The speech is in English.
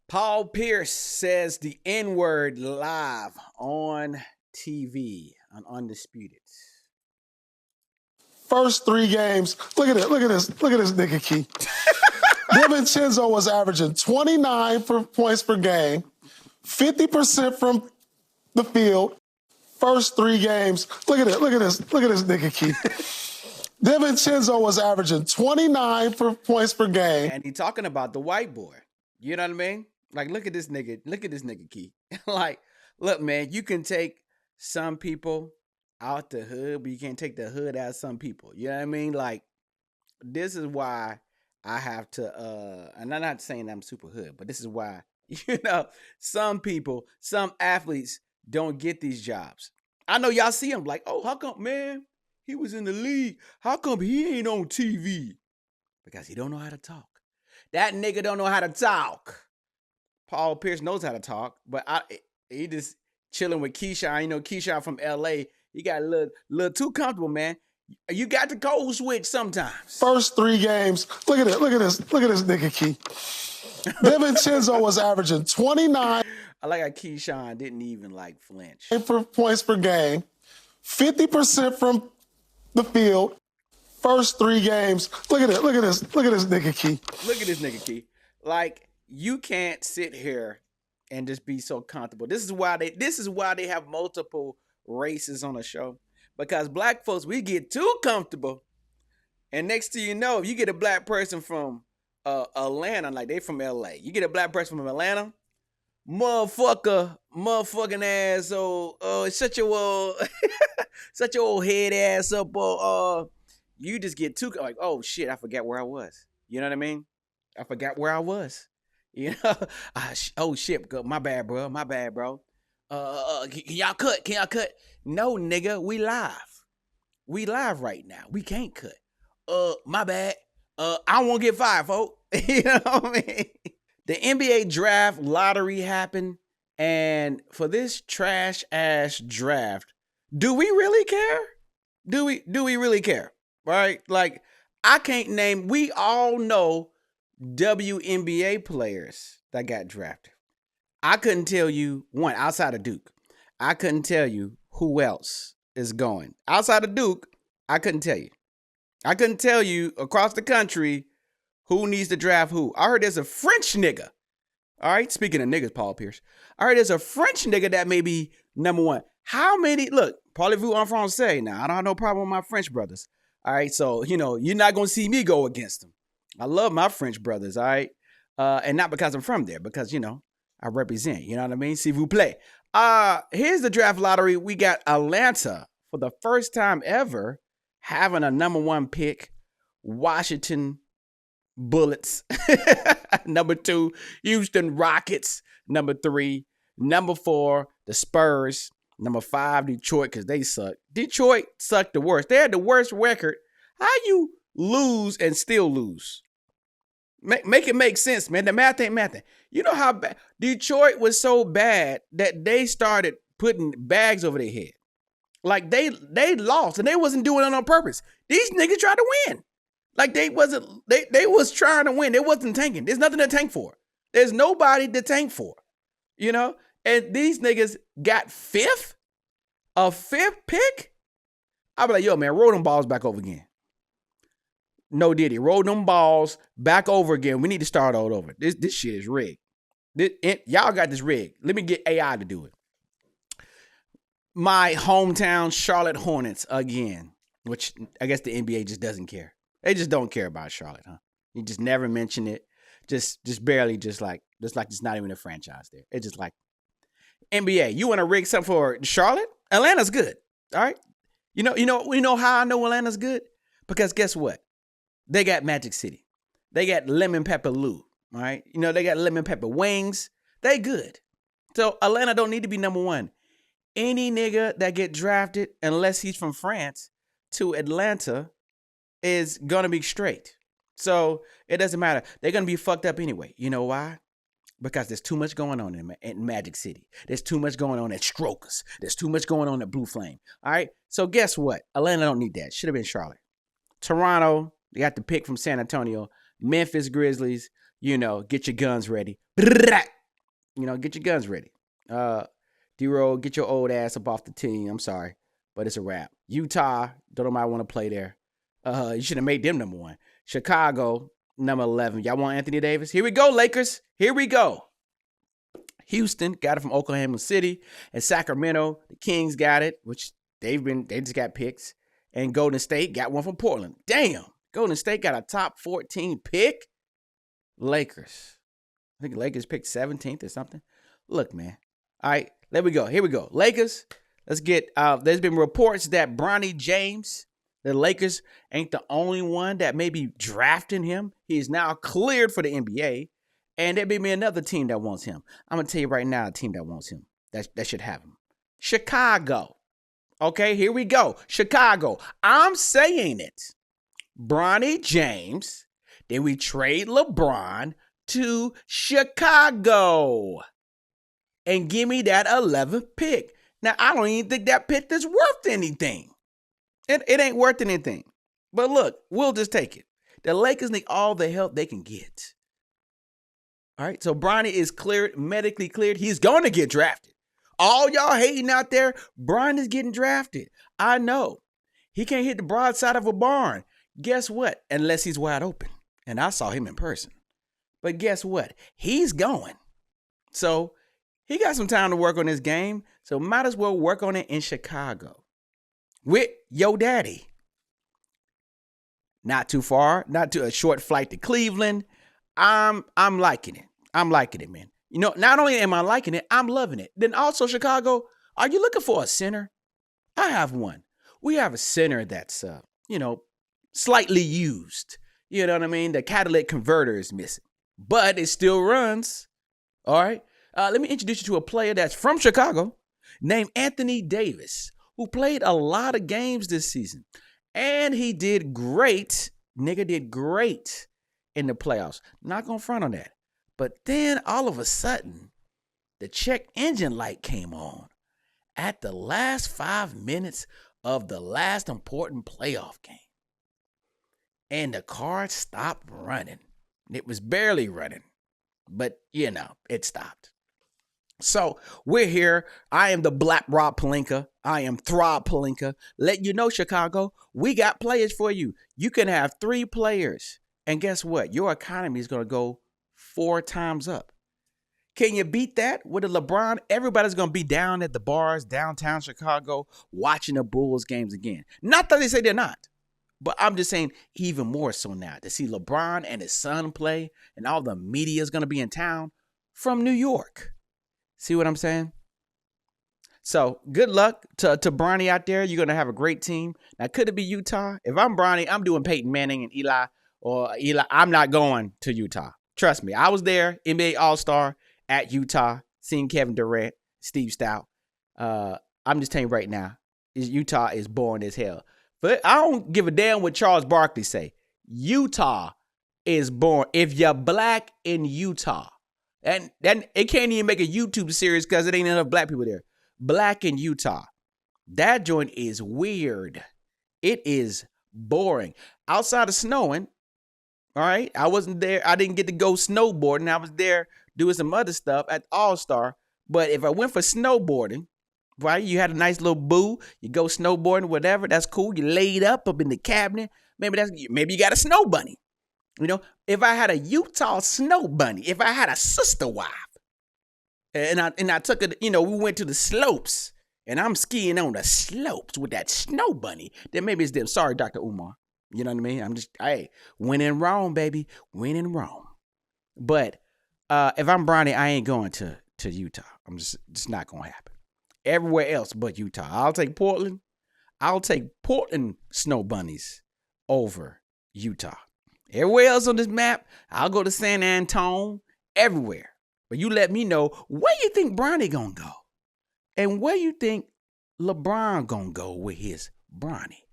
Paul Pierce says the N-word live on TV on Undisputed. First 3 games, look at this nigga Key. DiVincenzo was averaging 29 points per game, 50% from the field. First 3 games, look at this nigga Key. DiVincenzo was averaging 29 points per game. And he talking about the white boy. You know what I mean? Like, look at this nigga Key. Like, look, man, you can take some people out the hood, but you can't take the hood out of some people. You know what I mean? Like, this is why I have to, and I'm not saying I'm super hood, but this is why, some people, some athletes don't get these jobs. I know y'all see them like, oh, how come, man, he was in the league. How come he ain't on TV? Because he don't know how to talk. That nigga don't know how to talk. Paul Pierce knows how to talk, but he just chilling with Keyshawn. You know, Keyshawn from LA, he got a little too comfortable, man. You got to code switch sometimes. First 3 games, look at this nigga Key. DiVincenzo was averaging 29. I like how Keyshawn didn't even like flinch. Points per game, 50% from the field. First 3 games, look at this nigga Key. Look at this nigga Key. Like, you can't sit here and just be so comfortable. This is why they have multiple races on the show. Because black folks, we get too comfortable. And next thing you know, if you get a black person from Atlanta, like they from LA. You get a black person from Atlanta, motherfucking asshole, shut your old head ass up, you just get too like, oh shit, I forgot where I was. You know what I mean? I forgot where I was. You know? Oh shit, my bad, bro. Can y'all cut? No, nigga, we live. We live right now. We can't cut. My bad. I won't get fired, folks. You know what I mean? The NBA draft lottery happened, and for this trash ass draft, do we really care? Do we really care? Right? Like, I can't name. We all know WNBA players that got drafted. I couldn't tell you one outside of Duke. I couldn't tell you who else is going. Outside of Duke, I couldn't tell you. I couldn't tell you across the country who needs to draft who. I heard there's a French nigga. All right, speaking of niggas, Paul Pierce. I heard there's a French nigga that may be number 1. How many? Look, parlez-vous en français. Now, I don't have no problem with my French brothers. All right, so, you're not going to see me go against them. I love my French brothers, all right? And not because I'm from there, because, I represent, you know what I mean? S'il vous plaît. Here's the draft lottery. We got Atlanta for the first time ever having a number 1 pick. Washington Bullets. Number 2, Houston Rockets. Number 3, number 4, the Spurs. Number 5, Detroit, because they suck. Detroit sucked the worst. They had the worst record. How you lose and still lose? Make it make sense, man. The math ain't mathing. You know how bad Detroit was so bad that they started putting bags over their head. Like they lost and they wasn't doing it on purpose. These niggas tried to win. Like they was trying to win. They wasn't tanking. There's nothing to tank for. There's nobody to tank for. And these niggas got a 5th pick. I'll be like, yo, man, roll them balls back over again. No Diddy. Roll them balls back over again. We need to start all over. This shit is rigged. Y'all got this rigged. Let me get AI to do it. My hometown Charlotte Hornets again, which I guess the NBA just doesn't care. They just don't care about Charlotte, huh? You just never mention it. Just barely, just like it's not even a franchise there. It's just like NBA. You want to rig something for Charlotte? Atlanta's good. All right. You know how I know Atlanta's good? Because guess what? They got Magic City. They got Lemon Pepper Lou. All right. They got Lemon Pepper Wings. They good. So Atlanta don't need to be number 1. Any nigga that get drafted, unless he's from France, to Atlanta is going to be straight. So it doesn't matter. They're going to be fucked up anyway. You know why? Because there's too much going on in Magic City. There's too much going on at Strokers. There's too much going on at Blue Flame. All right. So guess what? Atlanta don't need that. Should have been Charlotte. Toronto, they got the pick from San Antonio. Memphis Grizzlies, get your guns ready. Get your guns ready. D-Roll, get your old ass up off the team. I'm sorry, but it's a wrap. Utah, don't nobody want to play there. You should have made them number 1. Chicago, number 11. Y'all want Anthony Davis? Here we go, Lakers. Here we go. Houston got it from Oklahoma City. And Sacramento, the Kings got it, which they just got picks. And Golden State got one from Portland. Damn. Golden State got a top 14 pick. Lakers. I think Lakers picked 17th or something. Look, man. All right, there we go. Here we go. Lakers, let's get, there's been reports that Bronny James, the Lakers, ain't the only one that may be drafting him. He is now cleared for the NBA, and there may be another team that wants him. I'm going to tell you right now a team that wants him, that should have him. Chicago. Okay, here we go. Chicago. I'm saying it. Bronny James, then we trade LeBron to Chicago and give me that 11th pick. Now, I don't even think that pick is worth anything. It ain't worth anything. But look, we'll just take it. The Lakers need all the help they can get. All right, so Bronny is cleared, medically cleared. He's going to get drafted. All y'all hating out there, Bronny's getting drafted. I know. He can't hit the broadside of a barn. Guess what? Unless he's wide open. And I saw him in person. But guess what? He's going. So he got some time to work on this game. So might as well work on it in Chicago with yo daddy. Not too far, not too a short flight to Cleveland. I'm liking it. I'm liking it, man. Not only am I liking it, I'm loving it. Then also Chicago, are you looking for a center? I have one. We have a center that's slightly used. You know what I mean? The catalytic converter is missing, but it still runs. All right. Let me introduce you to a player that's from Chicago named Anthony Davis, who played a lot of games this season. And he did great. Nigga did great in the playoffs. Not going to front on that. But then all of a sudden, the check engine light came on at the last 5 minutes of the last important playoff game. And the car stopped running. It was barely running, but it stopped. So we're here. I am the Black Rob Pelinka. I am Throb Pelinka. Let you know, Chicago, we got players for you. You can have 3 players. And guess what? Your economy is going to go 4 times up. Can you beat that with a LeBron? Everybody's going to be down at the bars, downtown Chicago, watching the Bulls games again. Not that they say they're not. But I'm just saying even more so now to see LeBron and his son play and all the media is going to be in town from New York. See what I'm saying? So good luck to Bronny out there. You're going to have a great team. Now, could it be Utah? If I'm Bronny, I'm doing Peyton Manning and Eli. I'm not going to Utah. Trust me. I was there, NBA All-Star at Utah, seeing Kevin Durant, Steve Stout. I'm just telling you right now, Utah is boring as hell. But I don't give a damn what Charles Barkley say. Utah is boring. If you're black in Utah, and it can't even make a YouTube series because it ain't enough black people there. Black in Utah. That joint is weird. It is boring. Outside of snowing, all right? I wasn't there. I didn't get to go snowboarding. I was there doing some other stuff at All-Star. But if I went for snowboarding, right, you had a nice little boo, you go snowboarding, whatever, that's cool. You laid up in the cabinet. Maybe you got a snow bunny. If I had a Utah snow bunny, if I had a sister wife, and I took it, we went to the slopes, and I'm skiing on the slopes with that snow bunny, then maybe it's them. Sorry, Dr. Umar. You know what I mean? I'm just, win in Rome, baby. Win in Rome. But if I'm Bronny, I ain't going to Utah. I'm just not going to happen. Everywhere else but Utah. I'll take Portland. I'll take Portland snow bunnies over Utah. Everywhere else on this map, I'll go to San Antonio, everywhere. But you let me know where you think Bronny gonna go. And where you think LeBron gonna go with his Bronny.